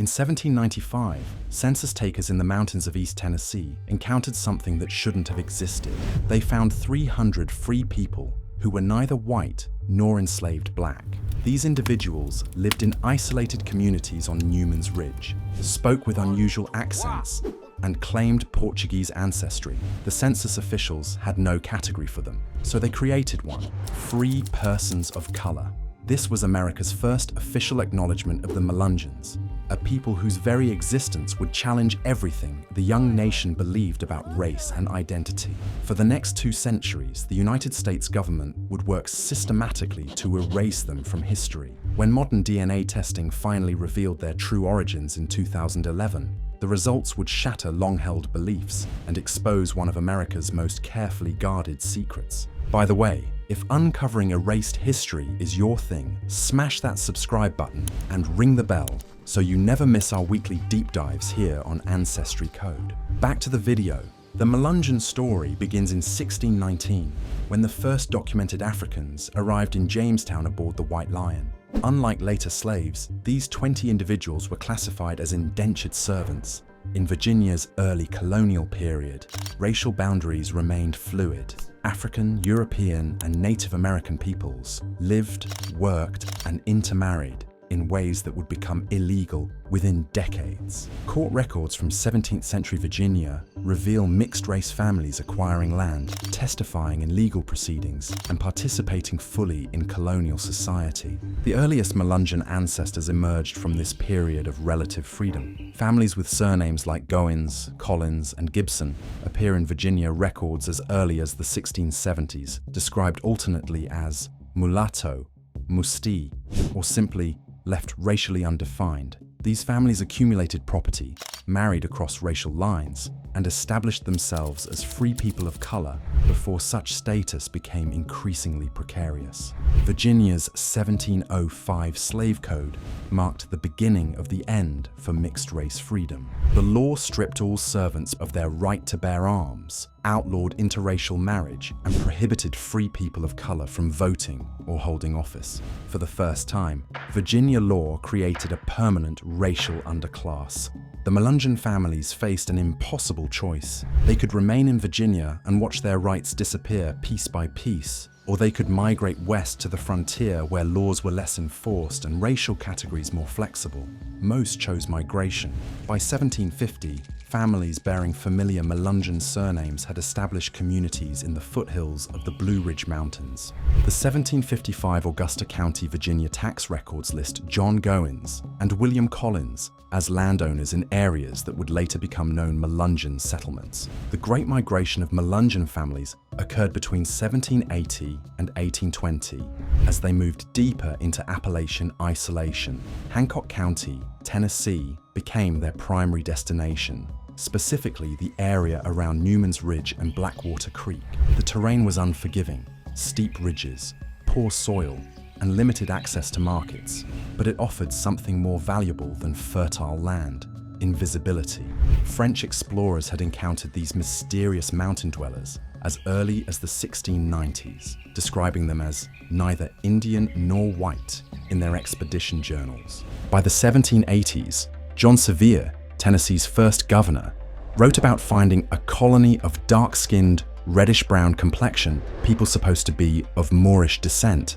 In 1795, census takers in the mountains of East Tennessee encountered something that shouldn't have existed. They found 300 free people who were neither white nor enslaved black. These individuals lived in isolated communities on Newman's Ridge, spoke with unusual accents, and claimed Portuguese ancestry. The census officials had no category for them, so they created one: free persons of color. This was America's first official acknowledgement of the Melungeons, a people whose very existence would challenge everything the young nation believed about race and identity. For the next 2 centuries, the United States government would work systematically to erase them from history. When modern DNA testing finally revealed their true origins in 2011, the results would shatter long-held beliefs and expose one of America's most carefully guarded secrets. By the way, if uncovering erased history is your thing, smash that subscribe button and ring the bell so you never miss our weekly deep dives here on Ancestry Code. Back to the video. The Melungeon story begins in 1619, when the first documented Africans arrived in Jamestown aboard the White Lion. Unlike later slaves, these 20 individuals were classified as indentured servants. In Virginia's early colonial period, racial boundaries remained fluid. African, European, and Native American peoples lived, worked, and intermarried in ways that would become illegal within decades. Court records from 17th century Virginia reveal mixed-race families acquiring land, testifying in legal proceedings, and participating fully in colonial society. The earliest Melungeon ancestors emerged from this period of relative freedom. Families with surnames like Goins, Collins, and Gibson appear in Virginia records as early as the 1670s, described alternately as mulatto, musti, or simply left racially undefined. These families accumulated property, married across racial lines, and established themselves as free people of color before such status became increasingly precarious. Virginia's 1705 slave code marked the beginning of the end for mixed-race freedom. The law stripped all servants of their right to bear arms, outlawed interracial marriage, and prohibited free people of color from voting or holding office. For the first time, Virginia law created a permanent racial underclass. The Melungeon families faced an impossible choice. They could remain in Virginia and watch their rights disappear piece by piece, or they could migrate west to the frontier where laws were less enforced and racial categories more flexible. Most chose migration. By 1750, families bearing familiar Melungeon surnames had established communities in the foothills of the Blue Ridge Mountains. The 1755 Augusta County, Virginia tax records list John Goins and William Collins as landowners in areas that would later become known Melungeon settlements. The Great Migration of Melungeon families occurred between 1780 and 1820 as they moved deeper into Appalachian isolation. Hancock County, Tennessee, became their primary destination, specifically the area around Newman's Ridge and Blackwater Creek. The terrain was unforgiving: steep ridges, poor soil, and limited access to markets, but it offered something more valuable than fertile land: invisibility. French explorers had encountered these mysterious mountain dwellers as early as the 1690s, describing them as neither Indian nor white in their expedition journals. By the 1780s, John Sevier, Tennessee's first governor, wrote about finding a colony of dark-skinned, reddish-brown complexion, people supposed to be of Moorish descent,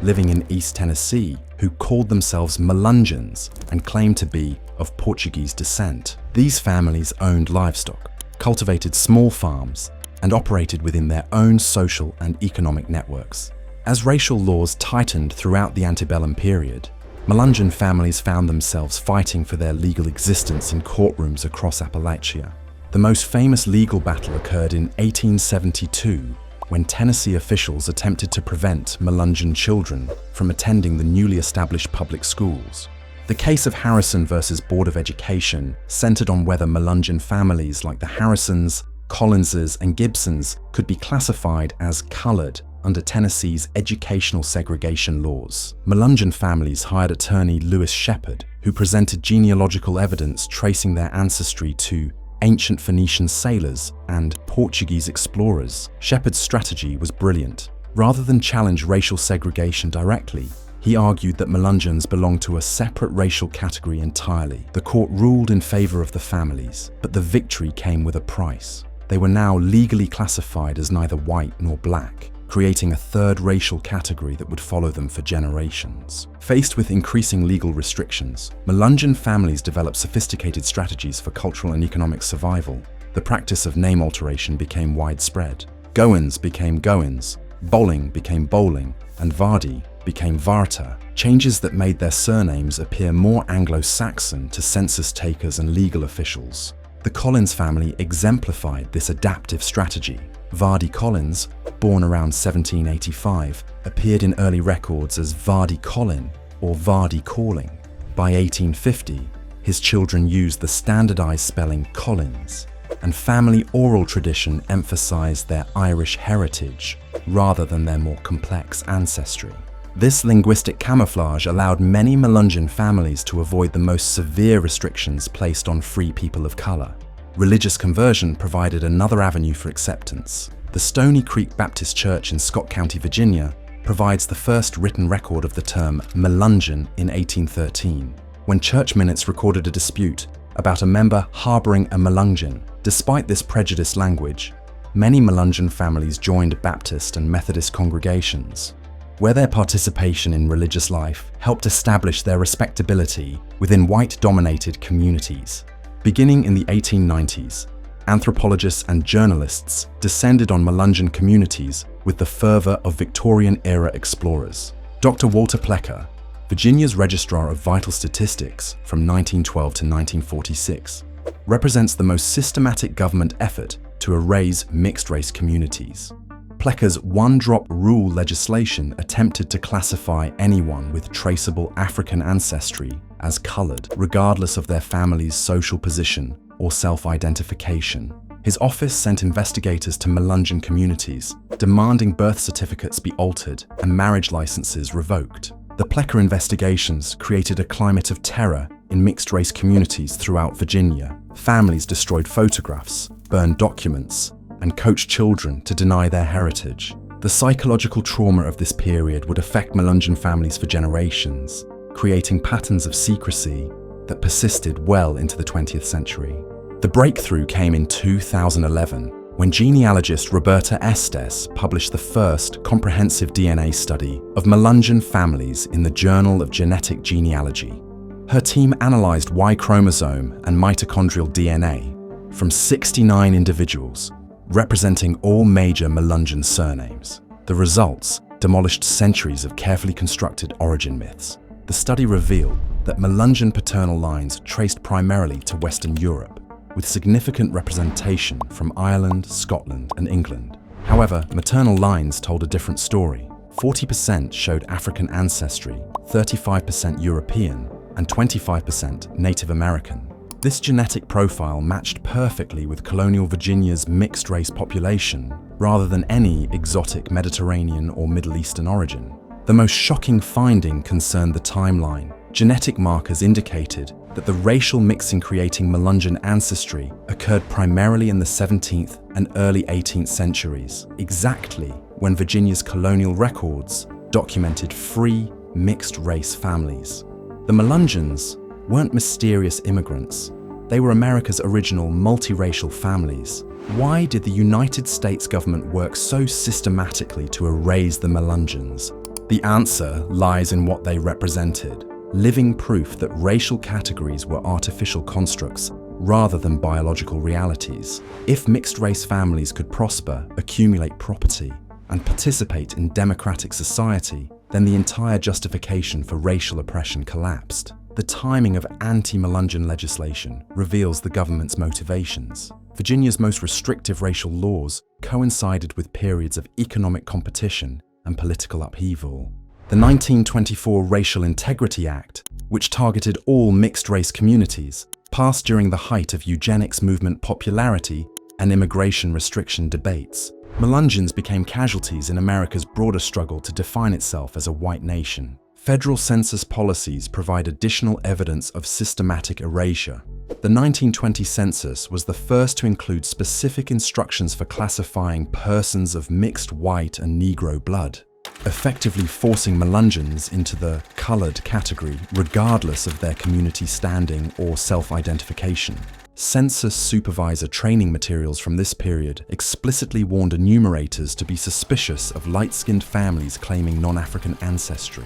living in East Tennessee, who called themselves Melungeons and claimed to be of Portuguese descent. These families owned livestock, cultivated small farms, and operated within their own social and economic networks. As racial laws tightened throughout the antebellum period, Melungeon families found themselves fighting for their legal existence in courtrooms across Appalachia. The most famous legal battle occurred in 1872, when Tennessee officials attempted to prevent Melungeon children from attending the newly established public schools. The case of Harrison versus Board of Education centered on whether Melungeon families like the Harrisons, Collinses, and Gibsons could be classified as colored under Tennessee's educational segregation laws. Melungeon families hired attorney Lewis Shepard, who presented genealogical evidence tracing their ancestry to ancient Phoenician sailors and Portuguese explorers. Shepard's strategy was brilliant. Rather than challenge racial segregation directly, He argued that Melungeons belonged to a separate racial category entirely. The court ruled in favor of the families, but the victory came with a price. They were now legally classified as neither white nor black, creating a third racial category that would follow them for generations. Faced with increasing legal restrictions, Melungeon families developed sophisticated strategies for cultural and economic survival. The practice of name alteration became widespread. Goins became Goins, Bowling became Bowling, and Vardi became Varta, changes that made their surnames appear more Anglo-Saxon to census takers and legal officials. The Collins family exemplified this adaptive strategy. Vardy Collins, born around 1785, appeared in early records as Vardy Collin or Vardy Calling. By 1850, his children used the standardized spelling Collins, and family oral tradition emphasized their Irish heritage rather than their more complex ancestry. This linguistic camouflage allowed many Melungeon families to avoid the most severe restrictions placed on free people of color. Religious conversion provided another avenue for acceptance. The Stony Creek Baptist Church in Scott County, Virginia, provides the first written record of the term Melungeon in 1813, when church minutes recorded a dispute about a member harboring a Melungeon. Despite this prejudiced language, many Melungeon families joined Baptist and Methodist congregations, where their participation in religious life helped establish their respectability within white-dominated communities. Beginning in the 1890s, anthropologists and journalists descended on Melungeon communities with the fervor of Victorian-era explorers. Dr. Walter Plecker, Virginia's Registrar of Vital Statistics from 1912 to 1946, represents the most systematic government effort to erase mixed-race communities. Plecker's one-drop rule legislation attempted to classify anyone with traceable African ancestry as colored, regardless of their family's social position or self-identification. His office sent investigators to Melungeon communities, demanding birth certificates be altered and marriage licenses revoked. The Plecker investigations created a climate of terror in mixed-race communities throughout Virginia. Families destroyed photographs, burned documents, and coached children to deny their heritage. The psychological trauma of this period would affect Melungeon families for generations, creating patterns of secrecy that persisted well into the 20th century. The breakthrough came in 2011, when genealogist Roberta Estes published the first comprehensive DNA study of Melungeon families in the Journal of Genetic Genealogy. Her team analyzed Y chromosome and mitochondrial DNA from 69 individuals, representing all major Melungeon surnames. The results demolished centuries of carefully constructed origin myths. The study revealed that Melungeon paternal lines traced primarily to Western Europe, with significant representation from Ireland, Scotland, and England. However, maternal lines told a different story. 40% showed African ancestry, 35% European, and 25% Native American. This genetic profile matched perfectly with colonial Virginia's mixed-race population, rather than any exotic Mediterranean or Middle Eastern origin. The most shocking finding concerned the timeline. Genetic markers indicated that the racial mixing creating Melungeon ancestry occurred primarily in the 17th and early 18th centuries, exactly when Virginia's colonial records documented free, mixed-race families. The Melungeons weren't mysterious immigrants. They were America's original multiracial families. Why did the United States government work so systematically to erase the Melungeons? The answer lies in what they represented: living proof that racial categories were artificial constructs rather than biological realities. If mixed-race families could prosper, accumulate property, and participate in democratic society, then the entire justification for racial oppression collapsed. The timing of anti-Melungeon legislation reveals the government's motivations. Virginia's most restrictive racial laws coincided with periods of economic competition and political upheaval. The 1924 Racial Integrity Act, which targeted all mixed-race communities, passed during the height of eugenics movement popularity and immigration restriction debates. Melungeons became casualties in America's broader struggle to define itself as a white nation. Federal census policies provide additional evidence of systematic erasure. The 1920 census was the first to include specific instructions for classifying persons of mixed white and Negro blood. effectively forcing Melungeons into the coloured category regardless of their community standing or self-identification. Census supervisor training materials from this period explicitly warned enumerators to be suspicious of light-skinned families claiming non-African ancestry.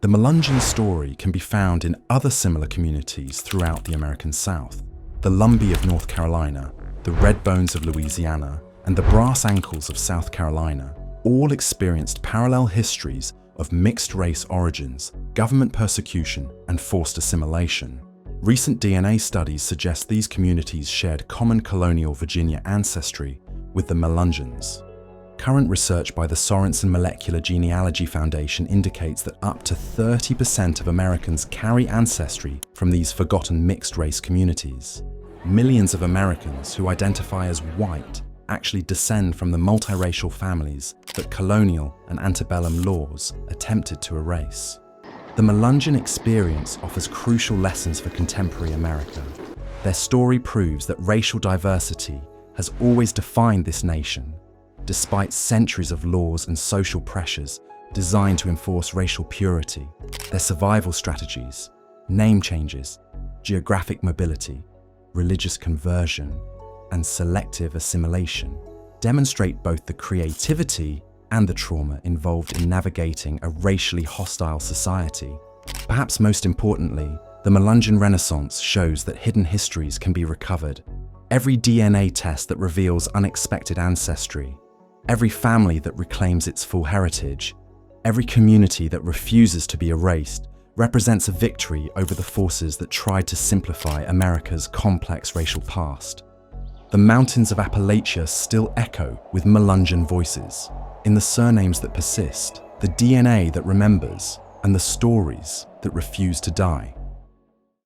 The Melungeon story can be found in other similar communities throughout the American South. The Lumbee of North Carolina, the Redbones of Louisiana, and the Brass Ankles of South Carolina all experienced parallel histories of mixed-race origins, government persecution, and forced assimilation. Recent DNA studies suggest these communities shared common colonial Virginia ancestry with the Melungeons. Current research by the Sorensen Molecular Genealogy Foundation indicates that up to 30% of Americans carry ancestry from these forgotten mixed-race communities. Millions of Americans who identify as white actually descend from the multiracial families that colonial and antebellum laws attempted to erase. The Melungeon experience offers crucial lessons for contemporary America. Their story proves that racial diversity has always defined this nation, despite centuries of laws and social pressures designed to enforce racial purity. Their survival strategies, name changes, geographic mobility, religious conversion, and selective assimilation demonstrate both the creativity and the trauma involved in navigating a racially hostile society. Perhaps most importantly, the Melungeon Renaissance shows that hidden histories can be recovered. Every DNA test that reveals unexpected ancestry, every family that reclaims its full heritage, every community that refuses to be erased represents a victory over the forces that tried to simplify America's complex racial past. The mountains of Appalachia still echo with Melungeon voices, in the surnames that persist, the DNA that remembers, and the stories that refuse to die.